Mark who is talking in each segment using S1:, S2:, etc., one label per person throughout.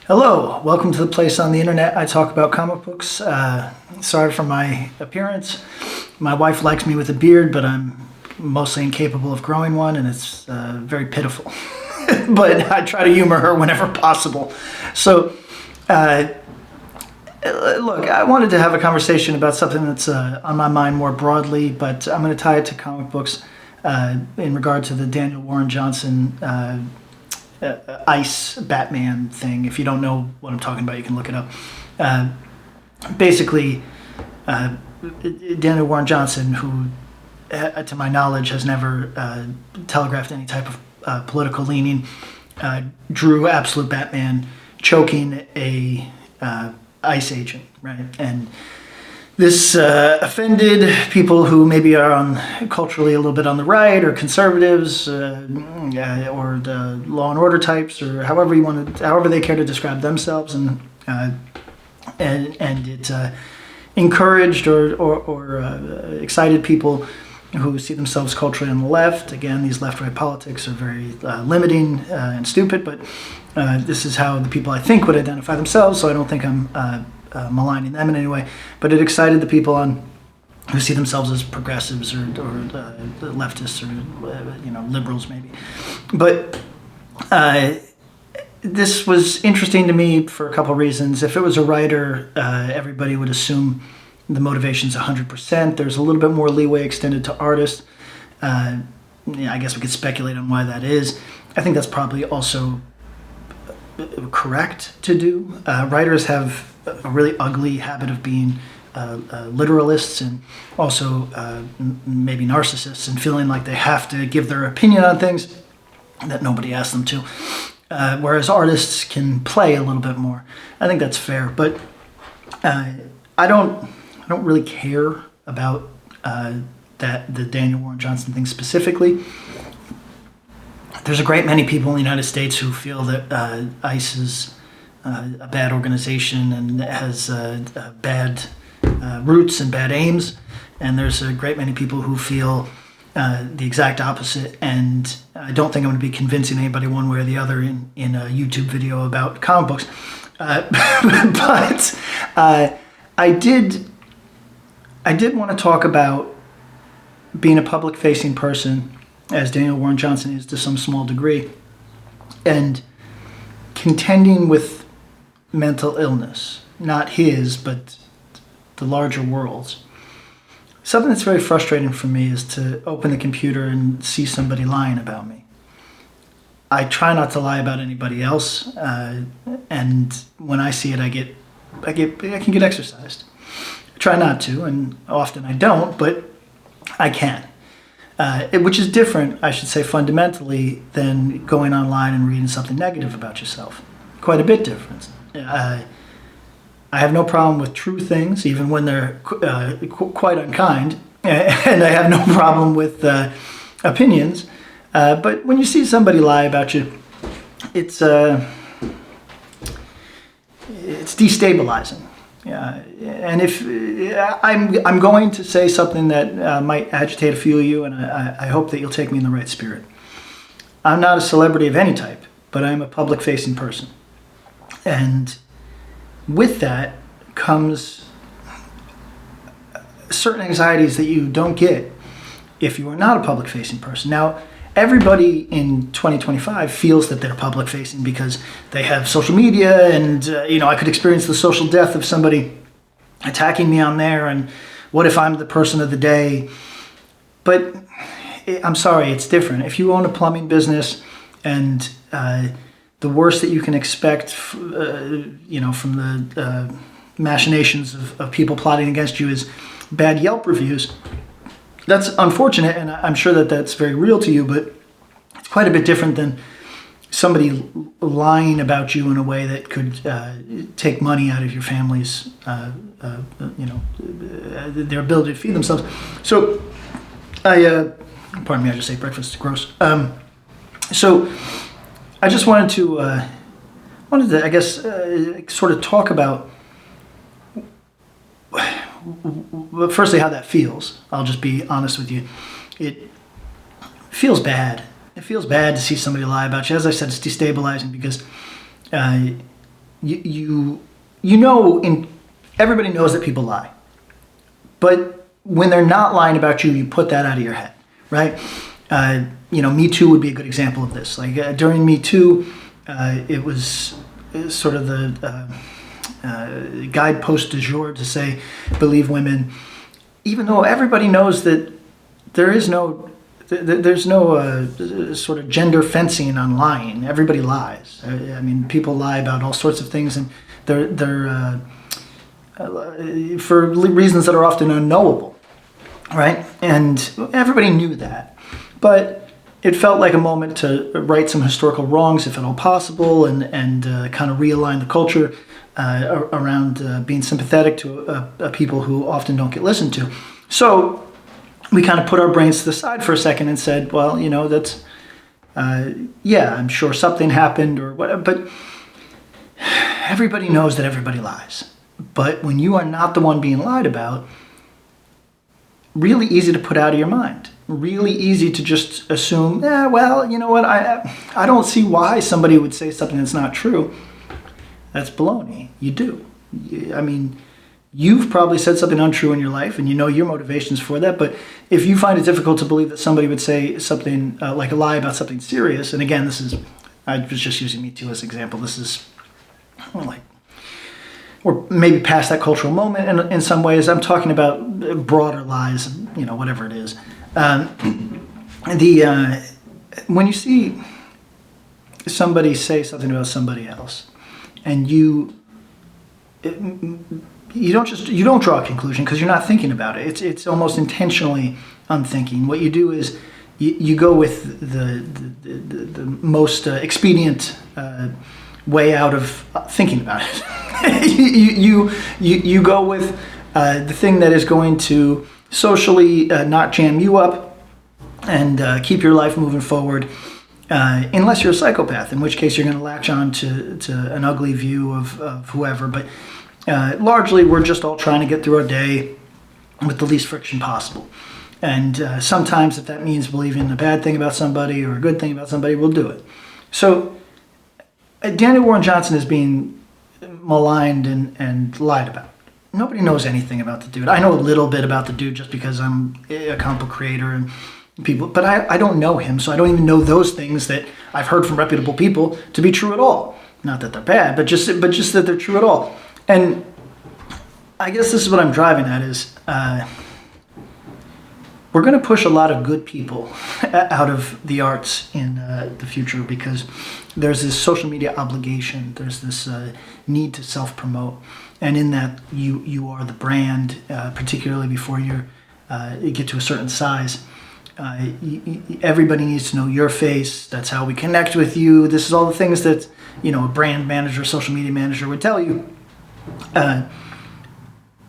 S1: Hello, welcome to the place on the internet I talk about comic books. Sorry for my appearance. My wife likes me with a beard, but I'm mostly incapable of growing one, and it's very pitiful. But I try to humor her whenever possible. So, look, I wanted to have a conversation about something that's on my mind more broadly, but I'm going to tie it to comic books in regard to the Daniel Warren Johnson ICE Batman thing. If you don't know what I'm talking about, you can look it up. Basically, Daniel Warren Johnson, who, to my knowledge, has never telegraphed any type of political leaning, drew Absolute Batman choking a ICE agent, right? And this offended people who maybe are culturally a little bit on the right, or conservatives, or the law and order types, or however they care to describe themselves, and it encouraged or excited people who see themselves culturally on the left. Again, these left-right politics are very limiting and stupid, but this is how the people I think would identify themselves, so I don't think I'm maligning them in any way, but it excited the people who see themselves as progressives or leftists or liberals maybe. But this was interesting to me for a couple of reasons. If it was a writer, everybody would assume the motivation's 100%. There's a little bit more leeway extended to artists. I guess we could speculate on why that is. I think that's probably also correct to do. Writers have a really ugly habit of being literalists, and also maybe narcissists, and feeling like they have to give their opinion on things that nobody asked them to. Whereas artists can play a little bit more. I think that's fair, but I don't really care about the Daniel Warren Johnson thing specifically. There's a great many people in the United States who feel that ICE is a bad organization and has bad roots and bad aims, and there's a great many people who feel the exact opposite, and I don't think I'm going to be convincing anybody one way or the other in a YouTube video about comic books. But I did want to talk about being a public-facing person, as Daniel Warren Johnson is to some small degree, and contending with mental illness, not his, but the larger world's. Something that's very frustrating for me is to open the computer and see somebody lying about me. I try not to lie about anybody else, and when I see it, I can get exercised. I try not to, and often I don't, but I can. Which is different, I should say, fundamentally, than going online and reading something negative about yourself. Quite a bit different. I have no problem with true things, even when they're quite unkind, and I have no problem with opinions. But when you see somebody lie about you, it's destabilizing. And if I'm going to say something that might agitate a few of you, and I hope that you'll take me in the right spirit. I'm not a celebrity of any type, but I'm a public-facing person. And with that comes certain anxieties that you don't get if you are not a public-facing person. Now, everybody in 2025 feels that they're public-facing because they have social media, and I could experience the social death of somebody attacking me on there, and what if I'm the person of the day? But I'm sorry, it's different. If you own a plumbing business, and the worst that you can expect, from the machinations of people plotting against you is bad Yelp reviews. That's unfortunate, and I'm sure that that's very real to you, but it's quite a bit different than somebody lying about you in a way that could take money out of your family's, their ability to feed themselves. So, pardon me, I just ate breakfast. Gross. So, I just wanted to, I guess, sort of talk about, firstly, how that feels. I'll just be honest with you. It feels bad. It feels bad to see somebody lie about you. As I said, it's destabilizing because you know, everybody knows that people lie, but when they're not lying about you, you put that out of your head, right? Me Too would be a good example of this. Like during Me Too, it was sort of the guidepost du jour to say, believe women, even though everybody knows that there's no sort of gender fencing on lying. Everybody lies. I mean, people lie about all sorts of things, and they're for reasons that are often unknowable, right? And everybody knew that, but it felt like a moment to right some historical wrongs, if at all possible, and kind of realign the culture around being sympathetic to people who often don't get listened to. So we kind of put our brains to the side for a second and said, well, that's, I'm sure something happened or whatever, but everybody knows that everybody lies. But when you are not the one being lied about, really easy to put out of your mind. Really easy to just assume, well, you know what, I don't see why somebody would say something that's not true. That's baloney. You do. I mean, you've probably said something untrue in your life, and you know your motivations for that. But if you find it difficult to believe that somebody would say something like a lie about something serious, and again, I was just using Me Too as an example. This is like, or maybe past that cultural moment in some ways. I'm talking about broader lies, whatever it is. When you see somebody say something about somebody else, and you don't draw a conclusion because you're not thinking about it. It's almost intentionally unthinking. What you do is you go with the most expedient way out of thinking about it. you go with the thing that is going to socially not jam you up and keep your life moving forward. Unless you're a psychopath, in which case you're going to latch on to an ugly view of whoever. But largely, we're just all trying to get through our day with the least friction possible. And sometimes if that means believing a bad thing about somebody or a good thing about somebody, we'll do it. So Daniel Warren Johnson is being maligned and lied about. Nobody knows anything about the dude. I know a little bit about the dude just because I'm a comic book creator and people, but I don't know him, so I don't even know those things that I've heard from reputable people to be true at all. Not that they're bad, but just that they're true at all. And I guess this is what I'm driving at is we're going to push a lot of good people out of the arts in the future because there's this social media obligation. There's this need to self-promote. And in that, you are the brand, particularly before you get to a certain size. Everybody needs to know your face. That's how we connect with you. This is all the things that a brand manager, social media manager would tell you.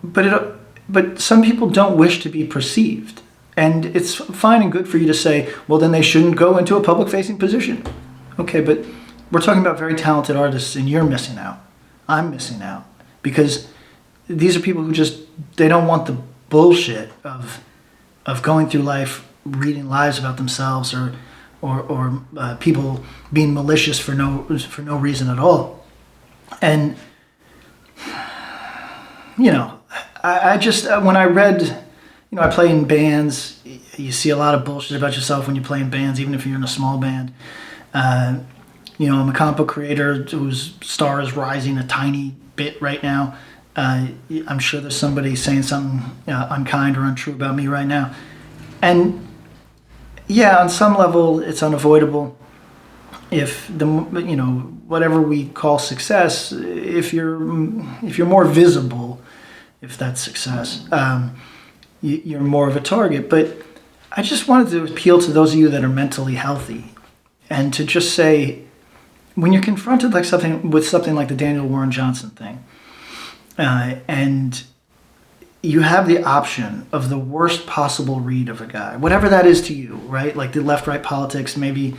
S1: But some people don't wish to be perceived, and it's fine and good for you to say, well, then they shouldn't go into a public-facing position. Okay, but we're talking about very talented artists, and you're missing out. I'm missing out because these are people who they don't want the bullshit of going through life reading lies about themselves or people being malicious for no reason at all. And I just when I read, I play in bands. You see a lot of bullshit about yourself when you play in bands, even if you're in a small band. I'm a comic book creator whose star is rising a tiny bit right now. I'm sure there's somebody saying something unkind or untrue about me right now. And yeah, on some level, it's unavoidable. If whatever we call success, if you're more visible, if that's success, you're more of a target. But I just wanted to appeal to those of you that are mentally healthy, and to just say, when you're confronted with something like the Daniel Warren Johnson thing, and you have the option of the worst possible read of a guy, whatever that is to you, right? Like the left-right politics, maybe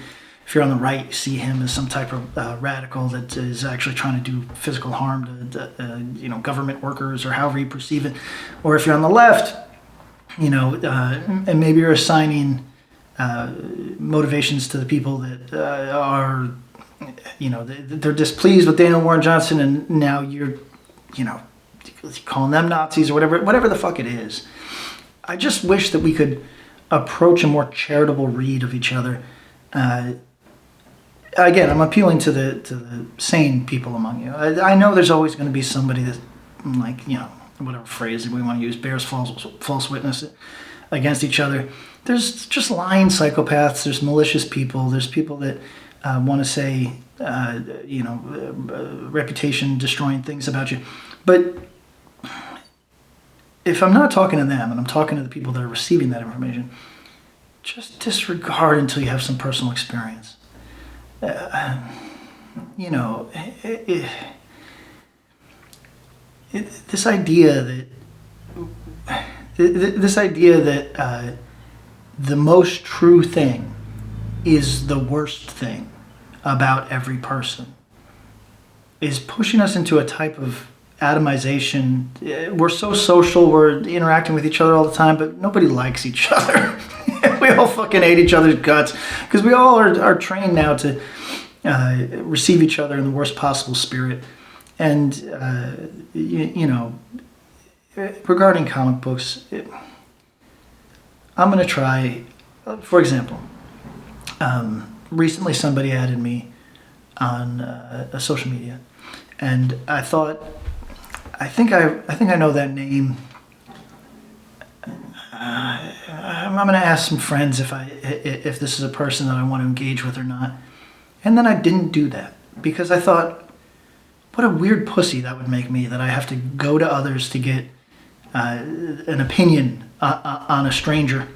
S1: if you're on the right, you see him as some type of radical that is actually trying to do physical harm to government workers or however you perceive it. Or if you're on the left, and maybe you're assigning motivations to the people that are they're displeased with Daniel Warren Johnson, and now you're, calling them Nazis or whatever the fuck it is. I just wish that we could approach a more charitable read of each other. Again, I'm appealing to the sane people among you. I know there's always going to be somebody that, whatever phrase we want to use, bears false witness against each other. There's just lying psychopaths. There's malicious people. There's people that want to say, reputation destroying things about you. But if I'm not talking to them and I'm talking to the people that are receiving that information, just disregard until you have some personal experience. This idea that the most true thing is the worst thing about every person is pushing us into a type of atomization. We're so social, we're interacting with each other all the time, but nobody likes each other. We all fucking hate each other's guts because we all are trained now to receive each other in the worst possible spirit. And, regarding comic books, I'm going to try, for example, recently somebody added me on social media, and I thought, I think I know that name. I'm going to ask some friends if this is a person that I want to engage with or not. And then I didn't do that because I thought, what a weird pussy that would make me, that I have to go to others to get an opinion on a stranger.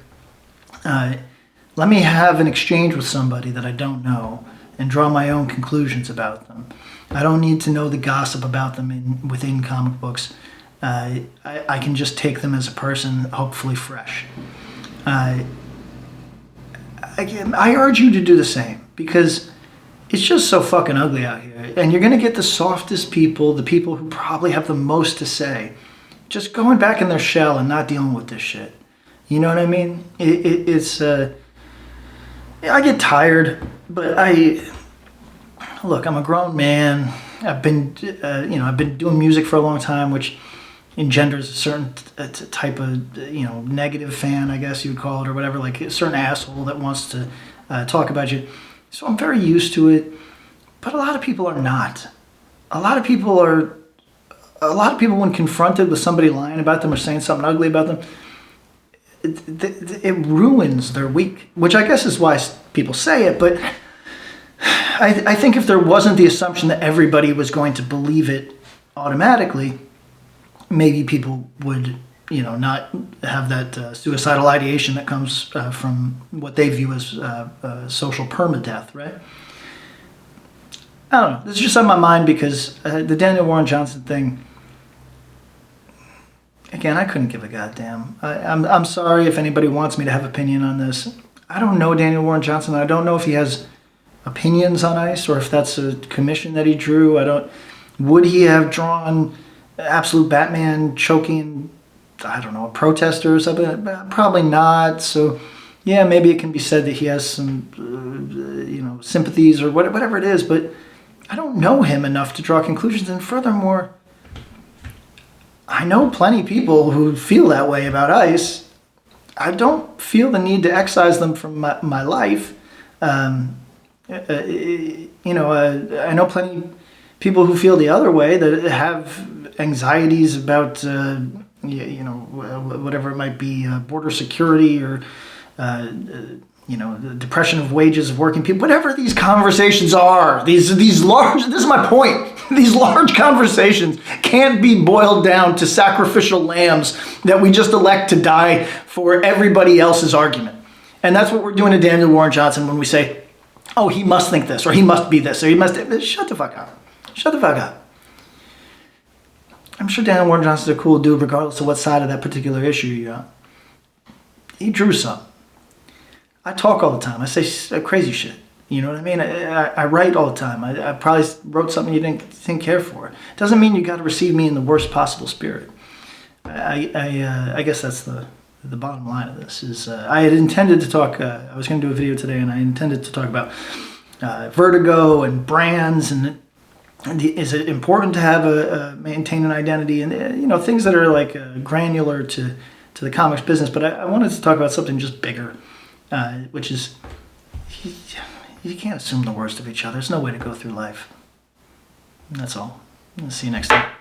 S1: Let me have an exchange with somebody that I don't know and draw my own conclusions about them. I don't need to know the gossip about them within comic books. I can just take them as a person, hopefully fresh. I urge you to do the same because it's just so fucking ugly out here. And you're going to get the softest people, the people who probably have the most to say, just going back in their shell and not dealing with this shit. You know what I mean? It's I get tired, but look, I'm a grown man. I've been doing music for a long time, which engenders a certain type of, negative fan, I guess you would call it, or whatever, like a certain asshole that wants to talk about you. So I'm very used to it, but a lot of people are not. A lot of people, when confronted with somebody lying about them or saying something ugly about them, it ruins their week, which I guess is why people say it. But I think if there wasn't the assumption that everybody was going to believe it automatically, maybe people would, not have that suicidal ideation that comes from what they view as social permadeath, right? I don't know. This is just on my mind because the Daniel Warren Johnson thing, again, I couldn't give a goddamn. I'm sorry if anybody wants me to have opinion on this. I don't know Daniel Warren Johnson. I don't know if he has opinions on ICE or if that's a commission that he drew. Would he have drawn absolute Batman choking, I don't know, a protester or something? Probably not. So, yeah, maybe it can be said that he has some, sympathies or whatever it is. But I don't know him enough to draw conclusions. And furthermore, I know plenty of people who feel that way about ICE. I don't feel the need to excise them from my life. I know plenty of people who feel the other way, that have anxieties about, whatever it might be, border security or, the depression of wages of working people, whatever these conversations are, these large, this is my point, these large conversations can't be boiled down to sacrificial lambs that we just elect to die for everybody else's argument. And that's what we're doing to Daniel Warren Johnson when we say, oh, he must think this, or he must be this, or he must, shut the fuck up. Shut the fuck up. I'm sure Daniel Warren Johnson's a cool dude regardless of what side of that particular issue you're on. He drew some. I talk all the time. I say crazy shit. You know what I mean? I write all the time. I probably wrote something you didn't care for. Doesn't mean you got to receive me in the worst possible spirit. I guess that's the bottom line of this. Is I had intended to talk. I was going to do a video today, and I intended to talk about vertigo and brands and is it important to have maintain an identity and things that are like granular to the comics business. But I wanted to talk about something just bigger, which is you can't assume the worst of each other. There's no way to go through life. And that's all. I'll see you next time.